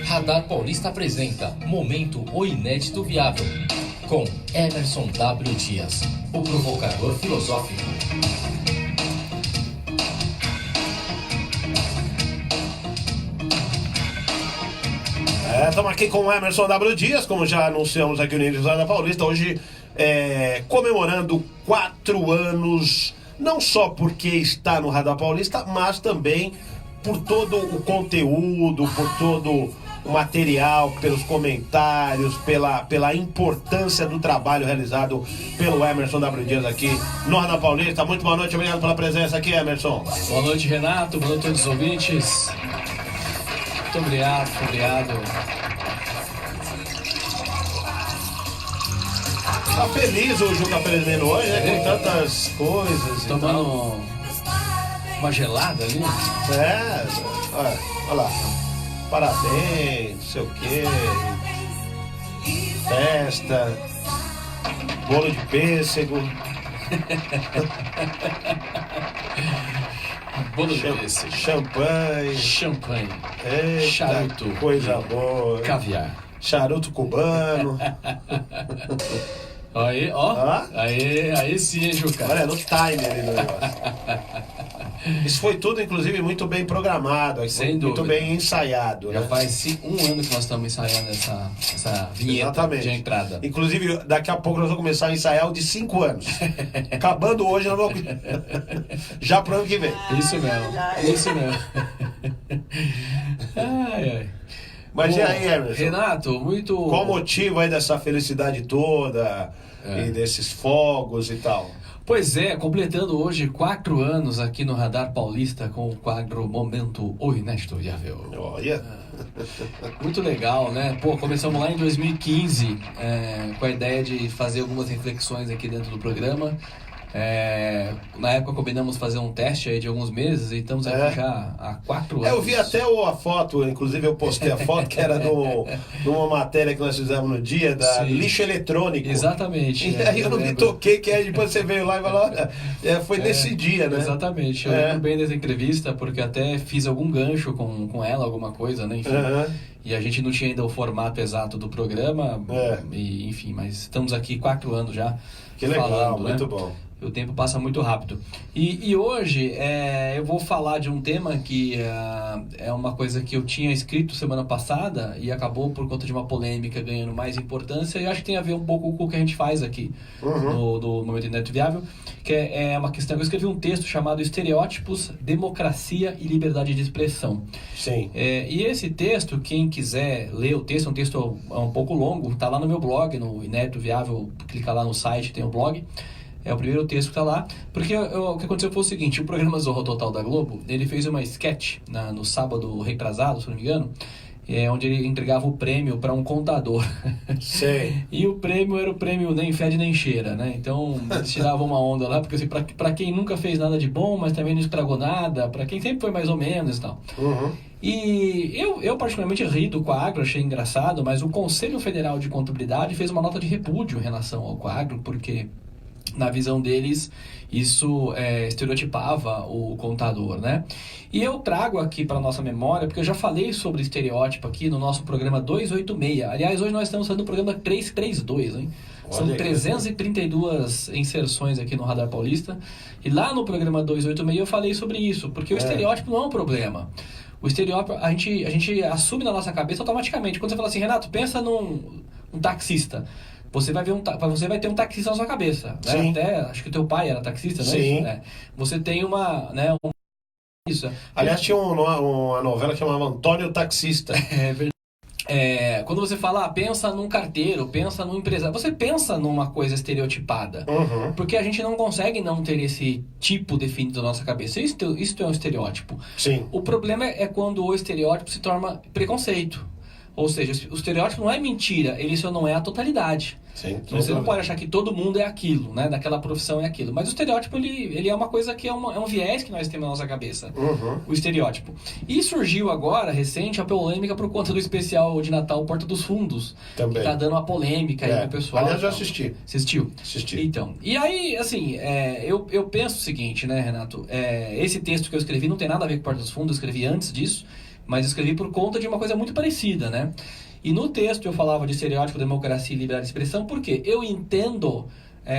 Radar Paulista apresenta Momento O Inédito Viável, com Emerson W. Dias, o provocador filosófico. Estamos aqui com o Emerson W. Dias, como já anunciamos aqui no início do Radar Paulista, hoje comemorando 4 anos, não só porque está no Radar Paulista, mas também por todo o conteúdo, por todo o material, pelos comentários, pela importância do trabalho realizado pelo Emerson W. Dias aqui no Radar Paulista. Muito boa noite, obrigado pela presença aqui, Emerson. Boa noite, Renato, boa noite a todos os ouvintes. Muito obrigado. Tá feliz o Juca Peregrino hoje, né? Com tantas coisas. Tomando uma gelada ali. Olha lá. Parabéns, não sei o quê. Festa. Bolo de pêssego. Bolo de pêssego. Champanhe. Eita, charuto. Coisa boa. Caviar. Charuto cubano. Aí, ó. Aí sim, Juca. Olha, no time ali no negócio. Isso foi tudo, inclusive, muito bem programado. Sem muito dúvida. bem ensaiado. Já né? faz 1 ano que nós estamos ensaiando essa vinheta. Exatamente. De entrada. Inclusive, daqui a pouco nós vamos começar a ensaiar o de 5 anos. Acabando hoje, nós vamos... Já pro ano que vem. Isso mesmo. Ai. Mas Bom, e aí, Emerson? Renato, muito... Qual o motivo aí dessa felicidade toda e desses fogos e tal? Pois é, completando hoje 4 anos aqui no Radar Paulista com o quadro Momento O Inédito Viável. Olha. Muito legal, né? Pô, começamos lá em 2015 com a ideia de fazer algumas reflexões aqui dentro do programa. Na época combinamos fazer um teste aí de alguns meses e estamos aqui já há 4 anos. Eu vi até a foto, inclusive eu postei a foto que era numa matéria que nós fizemos no dia da Sim. lixo eletrônico. Exatamente. E aí eu não me toquei, que aí depois você veio lá e falou, olha, foi nesse dia, né? Exatamente. Eu lembro bem dessa entrevista porque até fiz algum gancho com ela, alguma coisa, né? Enfim. E a gente não tinha ainda o formato exato do programa, e, enfim, mas estamos aqui 4 anos já. Que legal, falando, né? muito bom. O tempo passa muito rápido. E hoje eu vou falar de um tema que é uma coisa que eu tinha escrito semana passada e acabou por conta de uma polêmica ganhando mais importância, e acho que tem a ver um pouco com o que a gente faz aqui do Momento Inédito Viável, que é uma questão que eu escrevi um texto chamado Estereótipos, Democracia e Liberdade de Expressão. Sim. E esse texto, quem quiser ler o texto, é um texto um pouco longo, está lá no meu blog, no Inédito Viável, clica lá no site, tem o blog. É o primeiro texto que está lá, porque o que aconteceu foi o seguinte: o programa Zorro Total da Globo, ele fez uma sketch no sábado retrasado, se não me engano, onde ele entregava o prêmio para um contador. Sei. E o prêmio era o prêmio nem fede nem cheira, né? Então eles tiravam uma onda lá, porque assim, para quem nunca fez nada de bom, mas também não estragou nada, para quem sempre foi mais ou menos e tal. E eu particularmente ri do Coagro, achei engraçado, mas o Conselho Federal de Contabilidade fez uma nota de repúdio em relação ao Coagro, porque na visão deles, isso estereotipava o contador, né? E eu trago aqui para nossa memória, porque eu já falei sobre estereótipo aqui no nosso programa 286. Aliás, hoje nós estamos fazendo o programa 332, hein? São 332 inserções aqui no Radar Paulista. E lá no programa 286 eu falei sobre isso, porque o estereótipo não é um problema. O estereótipo, a gente assume na nossa cabeça automaticamente. Quando você fala assim, Renato, pensa num taxista. Você vai ter um taxista na sua cabeça, né? Sim. Até, acho que o teu pai era taxista, né? Sim. Você tem isso. Aliás, tinha uma novela que chamava Antônio Taxista. É verdade. Quando você fala, pensa num carteiro, pensa num empresário, você pensa numa coisa estereotipada. Porque a gente não consegue não ter esse tipo definido na nossa cabeça. Isso é um estereótipo. Sim. O problema é quando o estereótipo se torna preconceito. Ou seja, o estereótipo não é mentira, ele só não é a totalidade. Sim, Você não pode achar que todo mundo é aquilo, né? Daquela profissão é aquilo. Mas o estereótipo, ele é uma coisa que é um viés que nós temos na nossa cabeça. O estereótipo. E surgiu agora, recente, a polêmica por conta do especial de Natal Porta dos Fundos. Também. Que tá dando uma polêmica aí pro pessoal. Aliás, eu assisti. Assistiu? Assisti. Então, e aí, assim, eu penso o seguinte, né, Renato? Esse texto que eu escrevi não tem nada a ver com Porta dos Fundos, eu escrevi antes disso, mas eu escrevi por conta de uma coisa muito parecida, né? E no texto eu falava de estereótipo, democracia e liberdade de expressão, porque eu entendo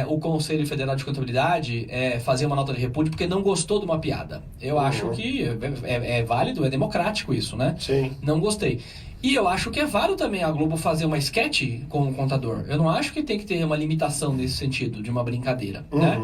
o Conselho Federal de Contabilidade fazer uma nota de repúdio porque não gostou de uma piada. Eu acho que é válido, é democrático isso, né? Sim. Não gostei. E eu acho que é válido também a Globo fazer uma sketch com o contador. Eu não acho que tem que ter uma limitação nesse sentido, de uma brincadeira, né?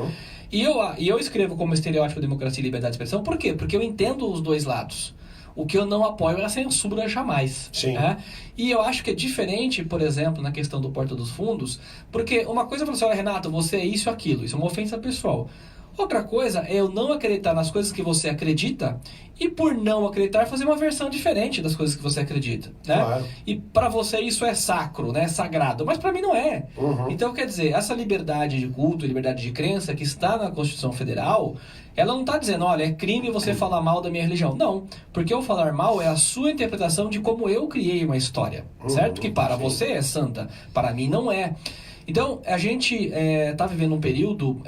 E eu escrevo como estereótipo, democracia e liberdade de expressão, por quê? Porque eu entendo os dois lados. O que eu não apoio é a censura jamais. Sim. Né? E eu acho que é diferente, por exemplo, na questão do Porta dos Fundos, porque uma coisa é falar assim, olha, Renato, você é isso e aquilo, isso é uma ofensa pessoal. Outra coisa é eu não acreditar nas coisas que você acredita e por não acreditar fazer uma versão diferente das coisas que você acredita, né? Claro. E para você isso é sacro, né? É sagrado, mas para mim não é. Então, quer dizer, essa liberdade de culto, liberdade de crença que está na Constituição Federal, ela não está dizendo, olha, é crime você falar mal da minha religião. Não, porque eu falar mal é a sua interpretação de como eu criei uma história, certo? Que para você é santa, para mim não é. Então, a gente está vivendo um período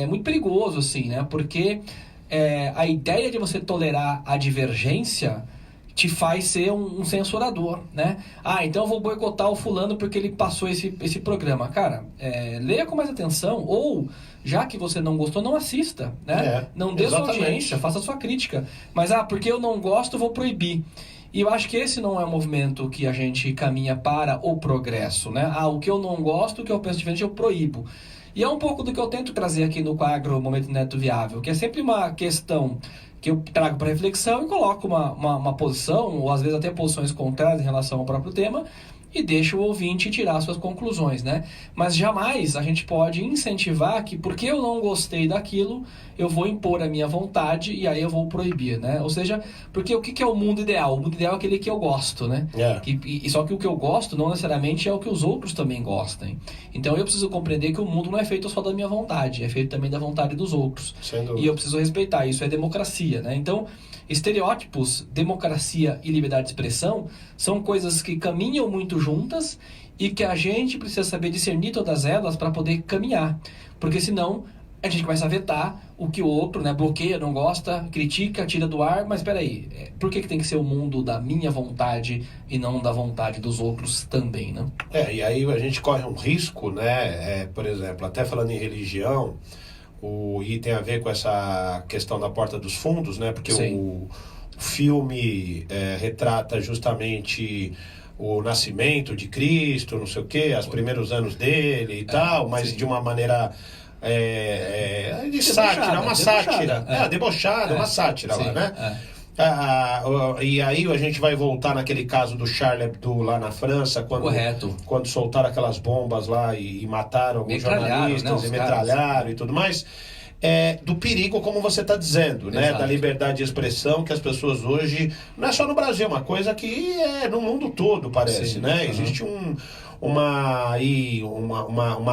muito perigoso, assim, né? Porque a ideia de você tolerar a divergência te faz ser um censurador, né? Ah, então eu vou boicotar o fulano porque ele passou esse programa. Cara, leia com mais atenção, ou, já que você não gostou, não assista, né? Não dê sua audiência, faça sua crítica. Mas, porque eu não gosto, eu vou proibir. E eu acho que esse não é o movimento que a gente caminha para o progresso, né? O que eu não gosto, o que eu penso diferente, eu proíbo. E é um pouco do que eu tento trazer aqui no quadro Momento Neto Viável, que é sempre uma questão que eu trago para reflexão e coloco uma posição, ou às vezes até posições contrárias em relação ao próprio tema, e deixa o ouvinte tirar suas conclusões, né? Mas jamais a gente pode incentivar que, porque eu não gostei daquilo, eu vou impor a minha vontade e aí eu vou proibir, né? Ou seja, porque o que é o mundo ideal? O mundo ideal é aquele que eu gosto, né? Só que o que eu gosto não necessariamente é o que os outros também gostem. Então eu preciso compreender que o mundo não é feito só da minha vontade, é feito também da vontade dos outros. E eu preciso respeitar, isso é democracia, né? Então, estereótipos, democracia e liberdade de expressão são coisas que caminham muito juntas e que a gente precisa saber discernir todas elas para poder caminhar. Porque senão a gente começa a vetar o que o outro, né, bloqueia, não gosta, critica, tira do ar. Mas espera aí, por que tem que ser o mundo da minha vontade e não da vontade dos outros também, né? E aí a gente corre um risco, né? Por exemplo, até falando em religião, e tem a ver com essa questão da Porta dos Fundos, né? Porque o filme retrata justamente o nascimento de Cristo, não sei o quê, os primeiros anos dele e tal, mas de uma maneira de sátira, uma sátira. Debochada, uma sátira lá, né? E aí a gente vai voltar naquele caso do Charlie Hebdo lá na França, quando soltaram aquelas bombas lá e mataram alguns jornalistas, metralharam e tudo mais. Do perigo, como você está dizendo, né? Da liberdade de expressão, que as pessoas hoje, não é só no Brasil, é uma coisa que é no mundo todo, parece, né? Existe uma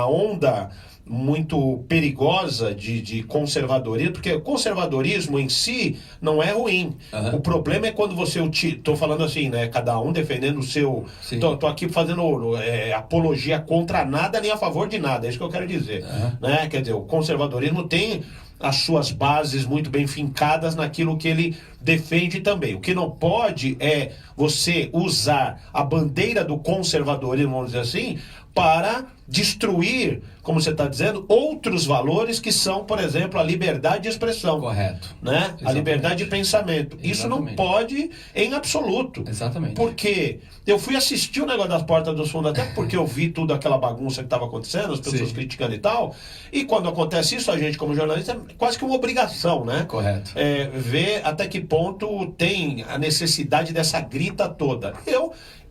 onda muito perigosa de conservadorismo, porque o conservadorismo em si não é ruim. O problema é quando você... Tô falando assim, né? Cada um defendendo o seu... Tô aqui fazendo apologia contra nada nem a favor de nada, é isso que eu quero dizer. Né? Quer dizer, o conservadorismo tem as suas bases muito bem fincadas naquilo que ele defende também. O que não pode é você usar a bandeira do conservadorismo, vamos dizer assim, para destruir, como você está dizendo, outros valores que são, por exemplo, a liberdade de expressão. Correto. Né? A liberdade de pensamento. Isso não pode em absoluto. Exatamente. Porque eu fui assistir o negócio das Portas dos Fundos, até porque eu vi toda aquela bagunça que estava acontecendo, as pessoas criticando e tal. E quando acontece isso, a gente, como jornalista, é quase que uma obrigação, né? Correto. Ver até que ponto tem a necessidade dessa grita toda.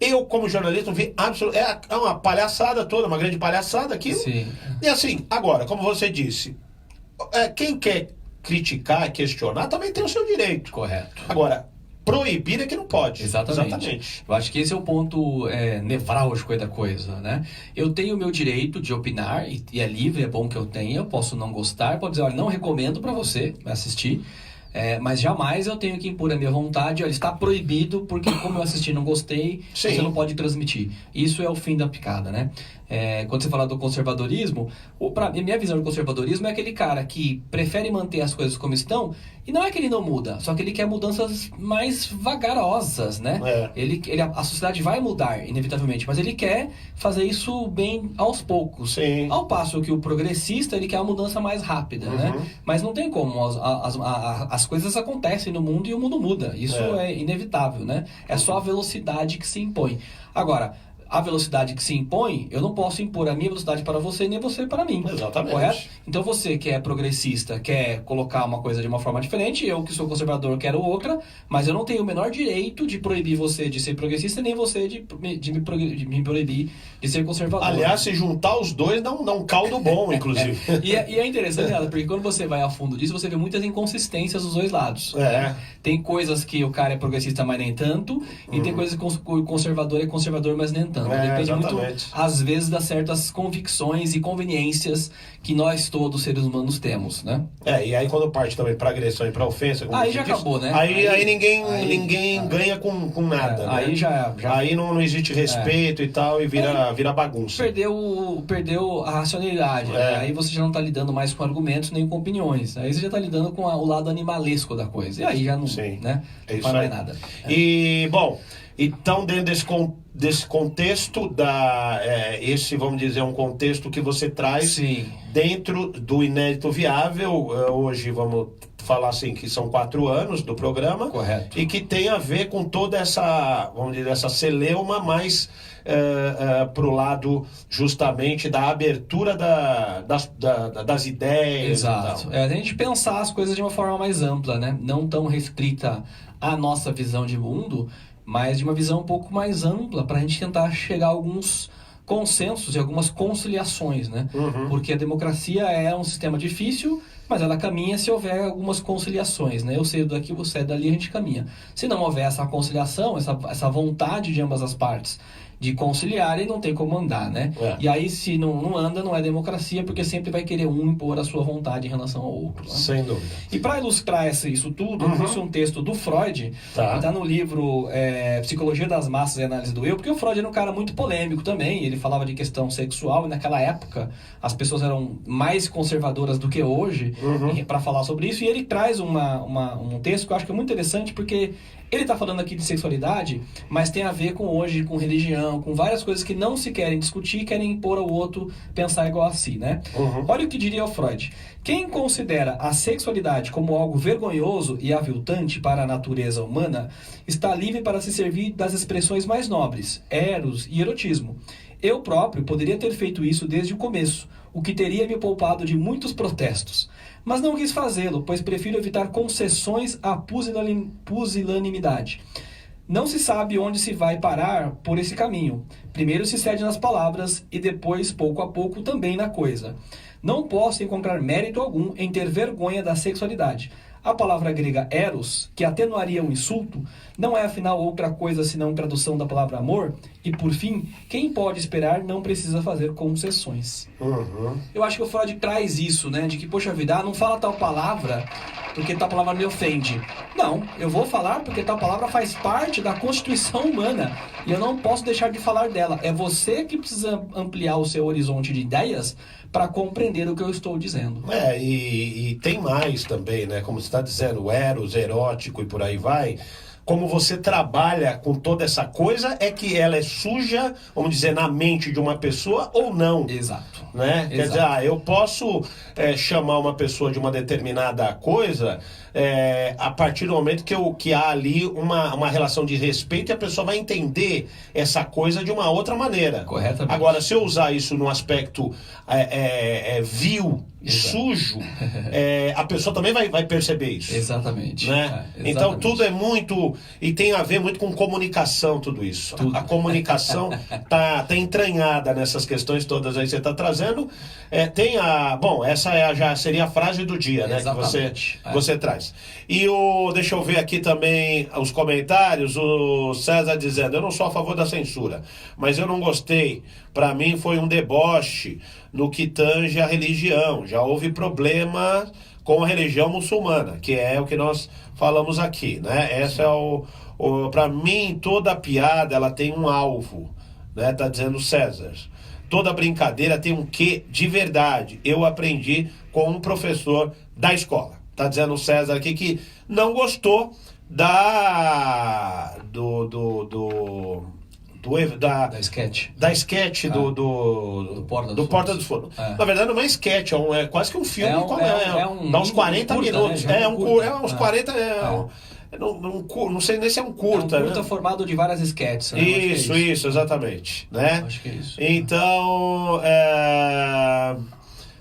Eu, como jornalista, vi absolutamente... É uma palhaçada toda, uma grande palhaçada aquilo. E assim, agora, como você disse, quem quer criticar, questionar, também tem o seu direito. Correto. Agora, proibir é que não pode. Exatamente. Eu acho que esse é o ponto nevrálgico da coisa, né? Eu tenho o meu direito de opinar, e é livre, é bom que eu tenha, eu posso não gostar, pode dizer, olha, não recomendo para você assistir, mas jamais eu tenho que impor a minha vontade, olha, está proibido, porque como eu assisti e não gostei, Sim. você não pode transmitir. Isso é o fim da picada, né? Quando você fala do conservadorismo, minha visão de conservadorismo é aquele cara que prefere manter as coisas como estão, e não é que ele não muda, só que ele quer mudanças mais vagarosas, né? A sociedade vai mudar, inevitavelmente, mas ele quer fazer isso bem aos poucos. Sim. Ao passo que o progressista, ele quer a mudança mais rápida, né? Mas não tem como, as coisas acontecem no mundo e o mundo muda, isso é inevitável, né? É só a velocidade que se impõe. Agora, a velocidade que se impõe, eu não posso impor a minha velocidade para você, nem você para mim. Exatamente. Correto? Então você que é progressista, quer colocar uma coisa de uma forma diferente, eu que sou conservador quero outra, mas eu não tenho o menor direito de proibir você de ser progressista, nem você de me proibir de ser conservador. Aliás, se juntar os dois, dá um caldo bom, inclusive. E é interessante, porque quando você vai a fundo disso, você vê muitas inconsistências dos dois lados. Tem coisas que o cara é progressista, mas nem tanto, e tem coisas que o conservador é conservador, mas nem tanto. Depende muito, às vezes, das certas convicções e conveniências que nós todos, seres humanos, temos, né? E aí quando parte também para agressão e para ofensa... Aí já acabou, né? Aí ninguém ganha com nada, né? Aí já... Aí não existe respeito e tal, e vira bagunça. Perdeu a racionalidade, né? Aí você já não tá lidando mais com argumentos nem com opiniões. Aí você já tá lidando com o lado animalesco da coisa. E aí já não, né? Não faz mais nada. E, bom... Então, dentro desse contexto, esse, vamos dizer, um contexto que você traz dentro do Inédito Viável, hoje vamos falar assim que são 4 anos do programa. Correto. E que tem a ver com toda essa, vamos dizer, essa celeuma mais pro lado justamente da abertura das ideias. Exato. A gente pensar as coisas de uma forma mais ampla, né? Não tão restrita à nossa visão de mundo, mas de uma visão um pouco mais ampla, para a gente tentar chegar a alguns consensos e algumas conciliações, né? Porque a democracia é um sistema difícil, mas ela caminha se houver algumas conciliações, né? Eu saio daqui, você é dali, a gente caminha. Se não houver essa conciliação, essa vontade de ambas as partes de conciliar, e não tem como andar, né? E aí, se não anda, não é democracia, porque sempre vai querer um impor a sua vontade em relação ao outro. Né? Sem dúvida. E para ilustrar isso tudo, eu trouxe um texto do Freud, que está no livro Psicologia das Massas e Análise do Eu, porque o Freud era um cara muito polêmico também, ele falava de questão sexual, e naquela época as pessoas eram mais conservadoras do que hoje para falar sobre isso, e ele traz um texto que eu acho que é muito interessante, porque ele está falando aqui de sexualidade, mas tem a ver com hoje, com religião, com várias coisas que não se querem discutir, querem impor ao outro pensar igual a si, né? Olha o que diria o Freud. Quem considera a sexualidade como algo vergonhoso e aviltante para a natureza humana, está livre para se servir das expressões mais nobres, eros e erotismo. Eu próprio poderia ter feito isso desde o começo, o que teria me poupado de muitos protestos. Mas não quis fazê-lo, pois prefiro evitar concessões à pusilanimidade. Não se sabe onde se vai parar por esse caminho. Primeiro se cede nas palavras e depois, pouco a pouco, também na coisa. Não posso encontrar mérito algum em ter vergonha da sexualidade. A palavra grega eros, que atenuaria um insulto, não é afinal outra coisa senão tradução da palavra amor? E por fim, quem pode esperar não precisa fazer concessões. Eu acho que o Freud traz isso, né? De que, poxa vida, não fala tal palavra porque tal palavra me ofende. Não, eu vou falar porque tal palavra faz parte da constituição humana e eu não posso deixar de falar dela. É você que precisa ampliar o seu horizonte de ideias para compreender o que eu estou dizendo. E tem mais também, né? Como você está dizendo, eros, erótico e por aí vai. Como você trabalha com toda essa coisa, é que ela é suja, vamos dizer, na mente de uma pessoa ou não. Exato. Né? Quer dizer, eu posso chamar uma pessoa de uma determinada coisa a partir do momento que há ali uma relação de respeito e a pessoa vai entender essa coisa de uma outra maneira. Corretamente. Agora, se eu usar isso num aspecto vil sujo, a pessoa também vai perceber isso. Exatamente. Né? Exatamente. Então tudo é muito, e tem a ver muito com comunicação, tudo isso. A comunicação tá entranhada nessas questões todas aí que você está trazendo. Bom, essa já seria a frase do dia, né? Exatamente. Que você traz. E deixa eu ver aqui também os comentários, o César dizendo, eu não sou a favor da censura, mas eu não gostei. Para mim foi um deboche no que tange a religião. Já houve problema com a religião muçulmana, que é o que nós falamos aqui, né? Essa é para mim, toda piada, ela tem um alvo, né? Tá dizendo César. Toda brincadeira tem um quê de verdade. Eu aprendi com um professor da escola. Tá dizendo o César aqui que não gostou da sketch. Da sketch do Porta dos Fundos. Na verdade não é sketch, é quase que um filme. Dá uns 40 curta, minutos. Né? Uns 40. Não sei nem se é um curta. É um curta, né? Formado de várias sketches. Né? Isso, exatamente. Né? Acho que é isso. Então,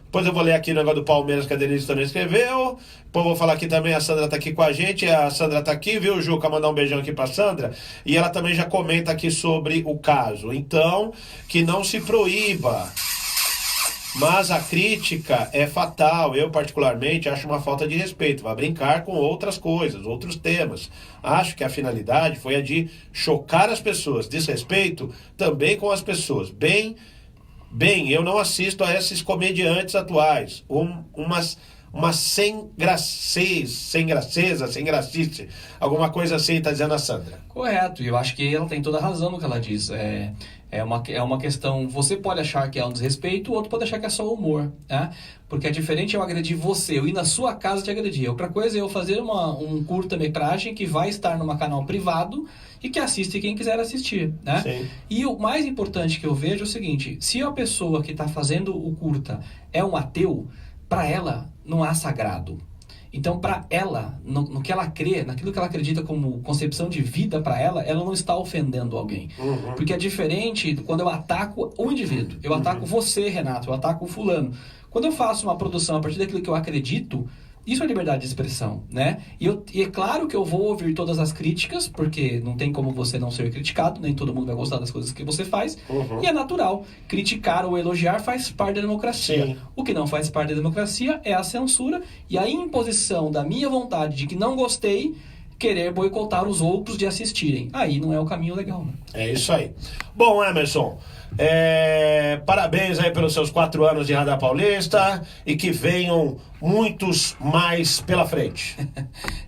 depois eu vou ler aqui o negócio do Palmeiras que a Denise também escreveu. Depois eu vou falar aqui também, a Sandra tá aqui com a gente. A Sandra tá aqui, viu, Juca? Mandar um beijão aqui pra Sandra. E ela também já comenta aqui sobre o caso. Então, que não se proíba. Mas a crítica é fatal. Eu, particularmente, acho uma falta de respeito. Vai brincar com outras coisas, outros temas. Acho que a finalidade foi a de chocar as pessoas. Desrespeito também com as pessoas. Bem, eu não assisto a esses comediantes atuais. Uma sem gracice, alguma coisa assim, tá dizendo a Sandra. Correto, e eu acho que ela tem toda a razão no que ela diz. É uma questão, você pode achar que é um desrespeito, o outro pode achar que é só humor, né? Porque é diferente eu agredir você, eu ir na sua casa te agredir. Outra coisa é eu fazer um curta-metragem que vai estar num canal privado e que assiste quem quiser assistir, né? Sim. E o mais importante que eu vejo é o seguinte, se a pessoa que está fazendo o curta é um ateu, para ela não há sagrado. Então, para ela, no que ela crê, naquilo que ela acredita como concepção de vida para ela não está ofendendo alguém. Uhum. Porque é diferente quando eu ataco o indivíduo. Eu ataco você, Renato, eu ataco o fulano. Quando eu faço uma produção a partir daquilo que eu acredito, isso é liberdade de expressão, né? E é claro que eu vou ouvir todas as críticas, porque não tem como você não ser criticado, nem todo mundo vai gostar das coisas que você faz, e é natural. Criticar ou elogiar faz parte da democracia. Sim. O que não faz parte da democracia é a censura e a imposição da minha vontade de que não gostei, querer boicotar os outros de assistirem. Aí não é o caminho legal, né? É isso aí. Bom, Emerson, parabéns aí pelos seus 4 anos de Radar Paulista e que venham muitos mais pela frente.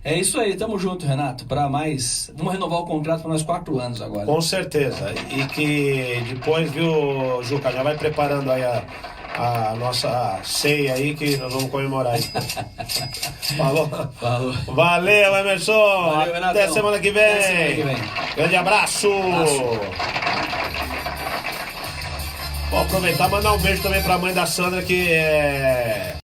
É isso aí, tamo junto, Renato. Vamos renovar o contrato para mais 4 anos agora. Com certeza. E que depois, viu, Juca, já vai preparando aí a nossa ceia aí que nós vamos comemorar aí. Falou? Valeu, Emerson. Valeu, Renatão. Até semana que vem. Até semana que vem. Grande abraço. Vou aproveitar e mandar um beijo também pra mãe da Sandra, que